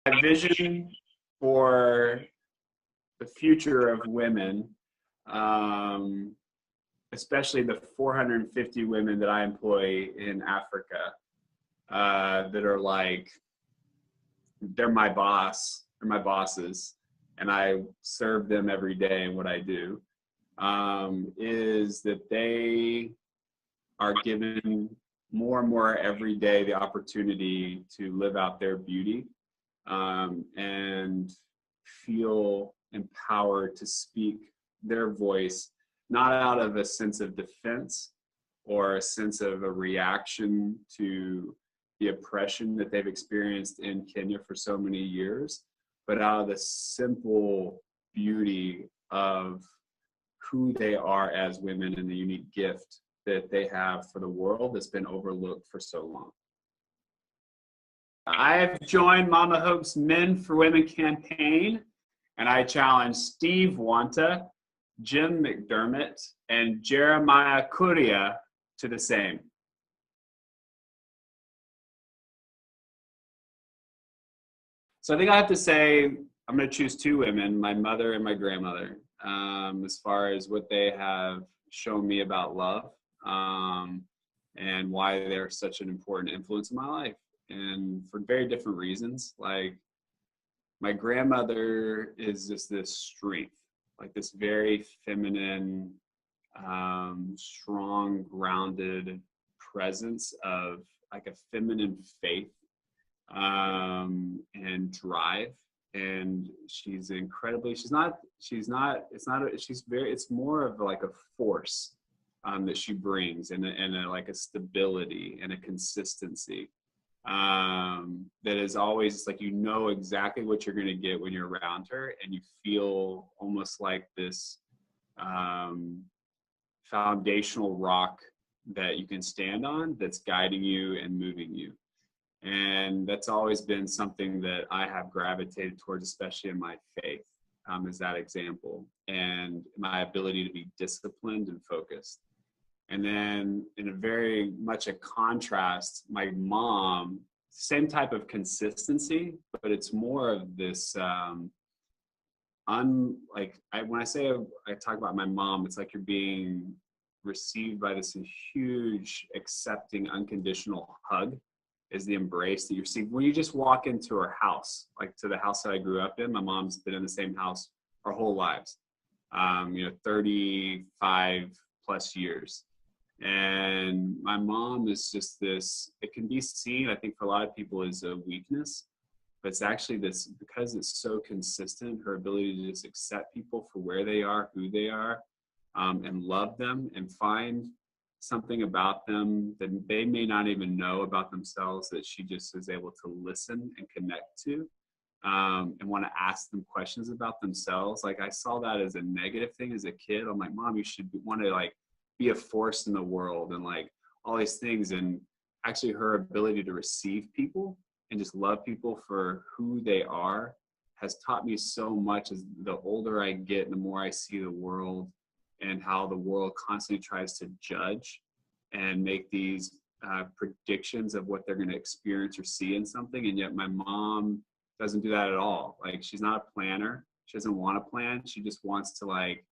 My vision for the future of women, especially the 450 women that I employ in Africa, that are like, they're my boss, they're my bosses, and I serve them every day in what I do, is that they are given more and more every day the opportunity to live out their beauty, and feel empowered to speak their voice, not out of a sense of defense or a sense of a reaction to the oppression that they've experienced in Kenya for so many years, but out of the simple beauty of who they are as women and the unique gift that they have for the world that's been overlooked for so long. I have joined Mama Hope's Men for Women campaign, and I challenge Steve Wanta, Jim McDermott, and Jeremiah Kuria to the same. So I think I have to say I'm going to choose two women, my mother and my grandmother, as far as what they have shown me about love, and why they're such an important influence in my life, and for very different reasons. Like, my grandmother is just this strength, like this very feminine, strong, grounded presence of like a feminine faith, and drive. And she's incredibly, it's more of like a force, that she brings, and like a stability and a consistency, that is always like, you know exactly what you're going to get when you're around her, and you feel almost like this foundational rock that you can stand on, that's guiding you and moving you. And that's always been something that I have gravitated towards, especially in my faith, is that example, and my ability to be disciplined and focused. And then, in a very much a contrast, my mom, same type of consistency, but it's more of this, when I talk about my mom, it's like you're being received by this huge, accepting, unconditional hug, is the embrace that you receive when you just walk into her house, like to the house that I grew up in. My mom's been in the same house our whole lives, 35 plus years. And my mom is just this, it can be seen, I think, for a lot of people as a weakness, but it's actually this, because it's so consistent, her ability to just accept people for where they are, who they are, and love them, and find something about them that they may not even know about themselves, that she just is able to listen and connect to, and want to ask them questions about themselves. Like, I saw that as a negative thing as a kid. I'm like, Mom, you should want to like be a force in the world and like all these things. And actually her ability to receive people and just love people for who they are has taught me so much. As the older I get, the more I see the world, and how the world constantly tries to judge and make these predictions of what they're going to experience or see in something. And yet my mom doesn't do that at all. Like, she's not a planner. She doesn't want to plan. She just wants to like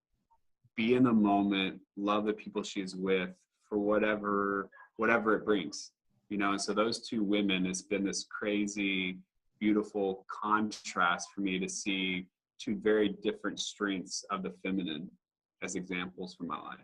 be in the moment, love the people she's with for whatever it brings, And so those two women, has been this crazy, beautiful contrast for me to see two very different strengths of the feminine as examples for my life.